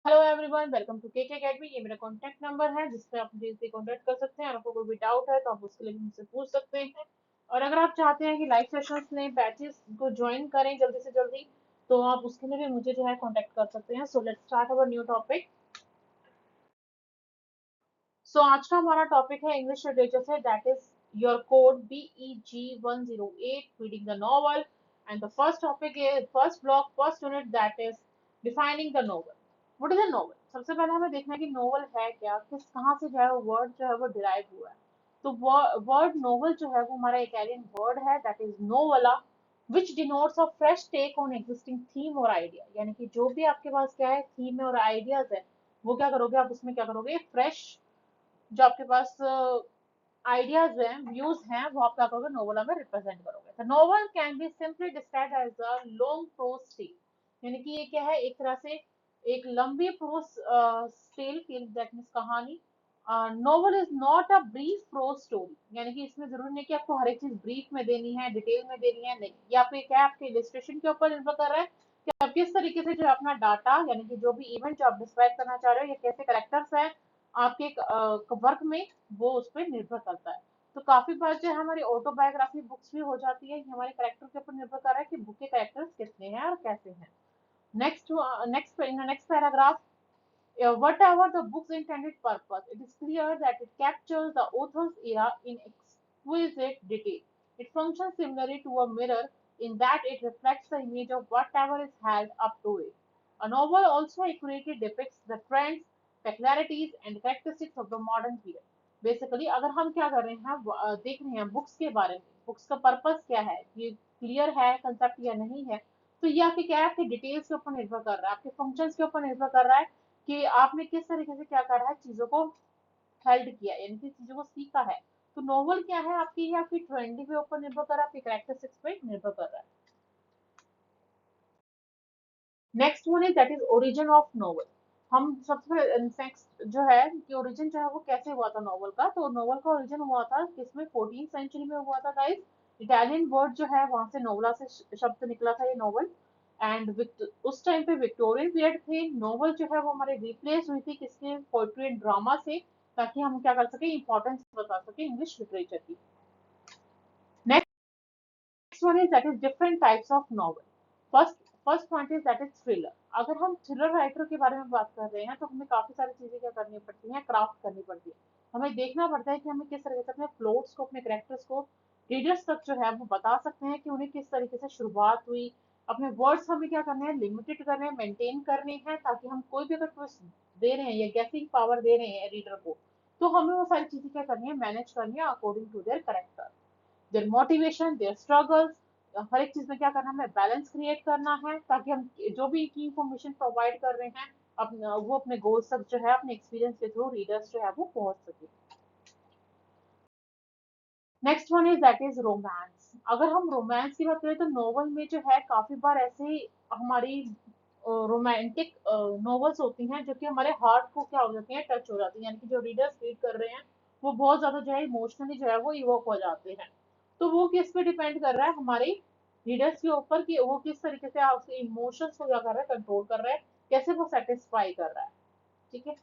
Hello everyone, welcome to KK academy. ये मेरा contact number है जिस पे आप मुझे कॉन्टैक्ट कर सकते हैं। आपको कोई भी डाउट है तो आप उसके लिए मुझसे पूछ सकते हैं। और अगर आप चाहते हैं कि लाइव सेशंस में बैचेस को ज्वाइन करें जल्दी से जल्दी, तो आप उसके लिए भी मुझे जो है कॉन्टैक्ट कर सकते हैं। So let's start our new topic. So आज का हमारा टॉपिक है इंग्लिश लिटरेचर से, that is your code BEG108 reading the novel. And the first topic is first block first unit, that is defining the novel. What is a novel? सबसे पहले हमें देखना है कि नॉवल है क्या, किस कहाँ से जो है वो वर्ड जो है वो डिराइव हुआ है। तो वर्ड नॉवल जो है वो हमारा इटालियन वर्ड है, that is novella, which denotes a fresh take on existing theme और आइडिया। यानी कि जो भी आपके पास क्या है, थीम है और आइडियाज है, वो क्या करोगे आप उसमें क्या करोगे, फ्रेश जो आपके पास आइडियाज हैं, व्यूज हैं, वो आप क्या करोगे नोवेला में रिप्रेजेंट करोगे। तो novel can be simply described as a long prose tale. यानी कि ये क्या है, एक तरह से एक लंबी प्रोज टेल, दैट मींस कहानी। Novel is not a brief prose story. यानी कि इसमें जरूरी नहीं कि आपको हर एक चीज ब्रीफ में देनी है, डिटेल में देनी है, नहीं। या फिर क्या है, आपके इलिस्ट्रेशन के ऊपर निर्भर कर रहा है कि आप किस तरीके से जो है अपना डाटा, यानी कि जो भी इवेंट जो आप डिस्क्राइब करना चाह रहे हो, या कैसे करेक्टर्स है आपके वर्क में, वो उस पर निर्भर करता है। तो काफी बार जो है हमारी ऑटोबायोग्राफी बुक्स भी हो जाती है, ये हमारे करेक्टर के ऊपर निर्भर कर रहा है कि बुक के करेक्टर्स कितने हैं और कैसे हैं। Next in the next paragraph, whatever the book's intended purpose, it is clear that it captures the author's era in exquisite detail. It functions similarly to a mirror in that it reflects the image of whatever is held up to it. A novel also accurately depicts the trends, peculiarities, and characteristics of the modern period. Basically, अगर हम क्या कर रहे हैं, देख रहे हैं books के बारे में, बुक्स का पर्पस क्या है, ये क्लियर है कंसेप्ट या नहीं है, तो ये आपके क्या है, आपके डिटेल्स के ऊपर निर्भर कर रहा है, आपके फंक्शंस के ऊपर निर्भर कर रहा है कि आपने किस तरीके से क्या करा है, चीजों को हेल्ड किया, यानी कि चीजों को सीखा है। तो नोवेल क्या है आपकी, ये आपकी ट्रेंडिंग के ऊपर निर्भर कर रहा है, आपकी कैरेक्टरिस्टिक्स पे निर्भर कर रहा है। Next one is that is origin of novel. हम सबसे नेक्स्ट जो है कि ओरिजिन जो है वो कैसे हुआ था नोवेल का, तो नोवेल का ओरिजिन हुआ था किसमें, 14th सेंचुरी में हुआ था गाइस। इटालियन वर्ड जो है वहां से नोवेला से शब्द निकला था, ये नोवेल। एंड उस टाइम पे विक्टोरियन पीरियड थे। नोवेल जो है वो हमारे रिप्लेस हुई थी किसके, पोएट्री एंड ड्रामा से, ताकि हम क्या कर सके, इंपॉर्टेंस बता सके इंग्लिश लिटरेचर की। Next one is that is different types of novel. First first point is that is thriller. अगर हम थ्रिलर राइटर के बारे में बात कर रहे हैं तो हमें काफी सारी चीजें क्या करनी पड़ती हैं, क्राफ्ट करनी पड़ती है। हमें देखना पड़ता है कि हमें किस तरीके से अपने प्लॉट्स को, अपने कैरेक्टर्स को रीडर्स तक जो है वो बता सकते हैं कि उन्हें किस तरीके से शुरुआत हुई। अपने वर्ड्स हमें क्या करने हैं, लिमिटेड करने हैं, मेंटेन करने हैं, ताकि हम कोई भी अगर ट्विस्ट दे रहे हैं या गैसिंग पावर दे रहे हैं रीडर को, तो हमें वो सारी चीजें क्या करनी है, मैनेज करनी है according to their character, their motivation, their struggles. हर एक चीज में क्या करना है, हमें बैलेंस क्रिएट करना है, ताकि हम जो भी की इंफॉर्मेशन प्रोवाइड कर रहे हैं अपना, वो अपने गोल्स तक जो है अपने एक्सपीरियंस के थ्रू रीडर्स जो है वो पहुंच सके। Next one is that is romance. अगर हम रोमांस की बात करें तो नॉवल में जो है काफी बार ऐसे हमारी रोमांटिक नॉवेल्स होती हैं जो कि हमारे हार्ट को क्या हो जाती हैं, टच हो जाती हैं, यानी कि जो रीडर्स रीड कर रहे हैं वो बहुत ज्यादा जो है इमोशनली जो है वो इवोक हो जाते हैं। तो वो किस पे डिपेंड कर रहा है, हमारे रीडर्स के ऊपर कि वो किस तरीके से आपके इमोशंस को क्या कर रहा है, कंट्रोल कर रहा है, कैसे वो सेटिस्फाई कर रहा है। ठीक है।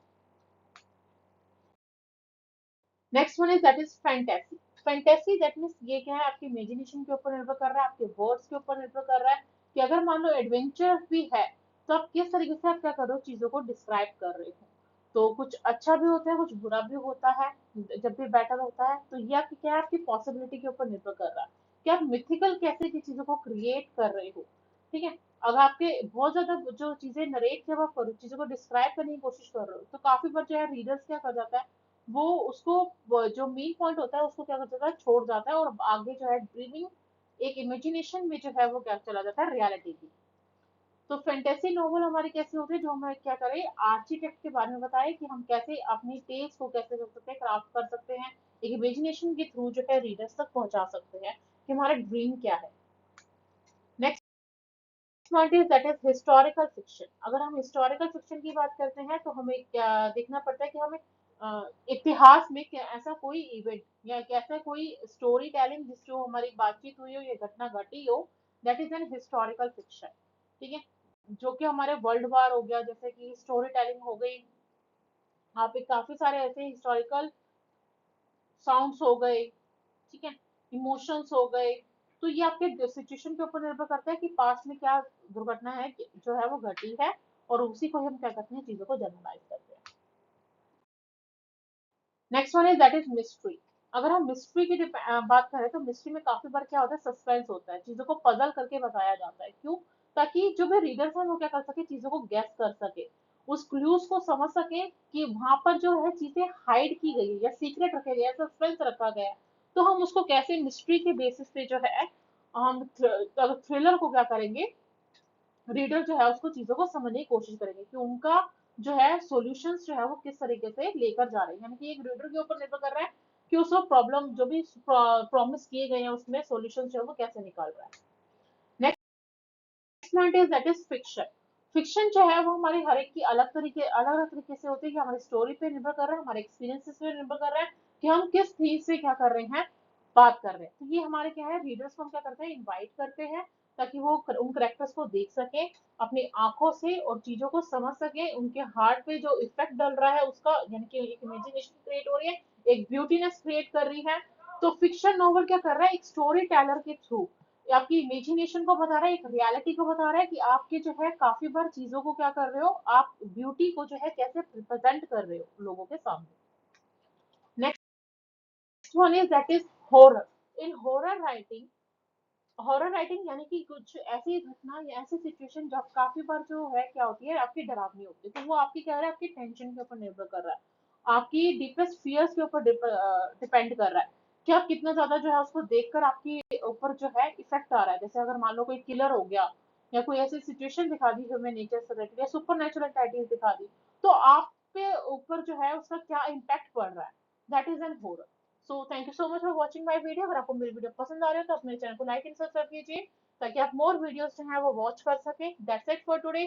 Next one is that is fantasy. Fantasy that means ये क्या है, आपकी इमेजिनेशन के ऊपर निर्भर कर रहा है, आपके वर्ड्स के ऊपर निर्भर कर रहा है कि अगर मान लो एडवेंचर भी है, तो आप किस तरीके से आप क्या कर रहे हो, चीजों को डिस्क्राइब कर रहे हो। तो कुछ अच्छा भी होता है, कुछ बुरा भी होता है जब भी बैटल होता है। तो ये आपकी क्या है, आपकी पॉसिबिलिटी के ऊपर निर्भर कर रहा है कि आप मिथिकल कैसे की चीजों को क्रिएट कर रहे हो। ठीक है। अगर आपके बहुत ज्यादा जो चीजें नरेट जब आप करो, चीजों को डिस्क्राइब करने की कोशिश कर रहे हो, तो काफी बार जो है रीडर्स क्या कर जाता है, वो उसको जो मेन पॉइंट होता है उसको क्या कर जाता है, छोड़ जाता है, और आगे जो है ड्रीमिंग, एक इमेजिनेशन में जो है वो क्या चला जाता है, रियलिटी की। तो फैंटेसी नॉवल हमारी कैसी होती है, जो हमें क्या करें, आर्किटेक्ट के बारे में बताए कि हम कैसे अपनी टेस्ट को कैसे कर सकते हैं, क्राफ्ट कर सकते हैं, एक इमेजिनेशन के थ्रू जो है रीडर्स तक पहुंचा सकते हैं कि हमारा ड्रीम क्या है। Next point is that is historical fiction. अगर हम हिस्टोरिकल फिक्शन की बात करते हैं तो हमें क्या देखना पड़ता है कि हमें इतिहास में क्या ऐसा कोई इवेंट या कैसा कोई स्टोरी टेलिंग जिस जो हमारी बातचीत हुई हो या घटना घटी हो, that is an historical fiction. ठीक है। जो कि हमारे वर्ल्ड वार हो गया, जैसे कि स्टोरी टेलिंग हो गई, यहाँ पे काफी सारे ऐसे हिस्टोरिकल साउंड्स हो गए, ठीक है, इमोशंस हो गए। तो ये आपके सिचुएशन के ऊपर निर्भर करता है कि पास्ट में क्या दुर्घटना है जो है वो घटी है, और उसी को हम क्या करते हैं, चीजों को जनरलाइज करते हैं। Next one is that is mystery. अगर हम मिस्ट्री की बात करें तो मिस्ट्री में काफी बार क्या होता है, सस्पेंस होता है, चीजों को पजल करके बताया जाता है। क्यों? ताकि जो भी रीडर्स हैं वो क्या कर सके, चीजों को गैस कर सके, उस क्लूज को समझ सके कि वहां पर जो है चीजें हाइड की गई है या सीक्रेट रखे गए, सस्पेंस रखा गया है। तो हम उसको कैसे मिस्ट्री के बेसिस पे जो है हम थ्रिलर को क्या करेंगे, रीडर जो है उसको चीजों को समझने की कोशिश करेंगे कि उनका जो है सॉल्यूशंस जो है वो किस तरीके से लेकर जा रहे हैं, यानी कि एक रीडर के ऊपर निर्भर कर रहा है कि उसको प्रॉब्लम जो भी प्रॉमिस किए गए हैं उसमें सॉल्यूशन जो है वो कैसे निकाल रहा है। Next point is that is fiction. Fiction जो है वो हमारी हर एक की अलग अलग तरीके से होती है, कि हमारी स्टोरी पे निर्भर कर रहा है, हमारे एक्सपीरियंसेस पे निर्भर कर रहा है कि हम किस थीम से क्या कर रहे हैं, बात कर रहे हैं। तो ये हमारे क्या है, रीडर्स को हम क्या करते हैं, इनवाइट करते हैं ताकि वो उन करेक्टर्स को देख सके अपनी आंखों से और चीजों को समझ सके, उनके हार्ट पे जो इफेक्ट डल रहा है उसका, यानी कि एक इमेजिनेशन क्रिएट हो रही है, एक ब्यूटीनेस क्रिएट कर रही है। तो फिक्शन नॉवल क्या कर रहा है, एक स्टोरी टेलर के थ्रू आपकी इमेजिनेशन को बता रहा है, एक रियलिटी को बता रहा है कि आपके जो है काफी बार चीजों को क्या कर रहे हो, आप ब्यूटी को जो है कैसे रिप्रेजेंट कर रहे हो लोगों के सामने। Next one is that is horror. In horror writing यानी कि कुछ ऐसी घटना या ऐसी सिचुएशन जब काफी बार जो है क्या होती है, आपकी डरावनी होती है, तो वो आपकी क्या है, आपकी टेंशन के ऊपर निर्भर कर रहा है, आपकी डीपेस्ट फियर्स के ऊपर डिपेंड कर रहा है कि आप कितना ज्यादा जो है उसको देखकर आपके ऊपर जो है इफेक्ट आ रहा है। जैसे अगर मान लो कोई किलर हो गया या कोई ऐसी सिचुएशन दिखा दी ह्यूमन नेचर से रिलेटेड या सुपर नेचुरल एंटिटीज दिखा दी, तो आप पे ऊपर जो है उसका क्या इम्पैक्ट पड़ रहा है, that is an horror. So thank you so much for watching my video. अगर आपको मेरी वीडियो पसंद आ रही है तो अपने चैनल को लाइक एंड सब्सक्राइब कीजिए ताकि आप मोर वीडियोस जो है वो वॉच कर सके। That's it for today.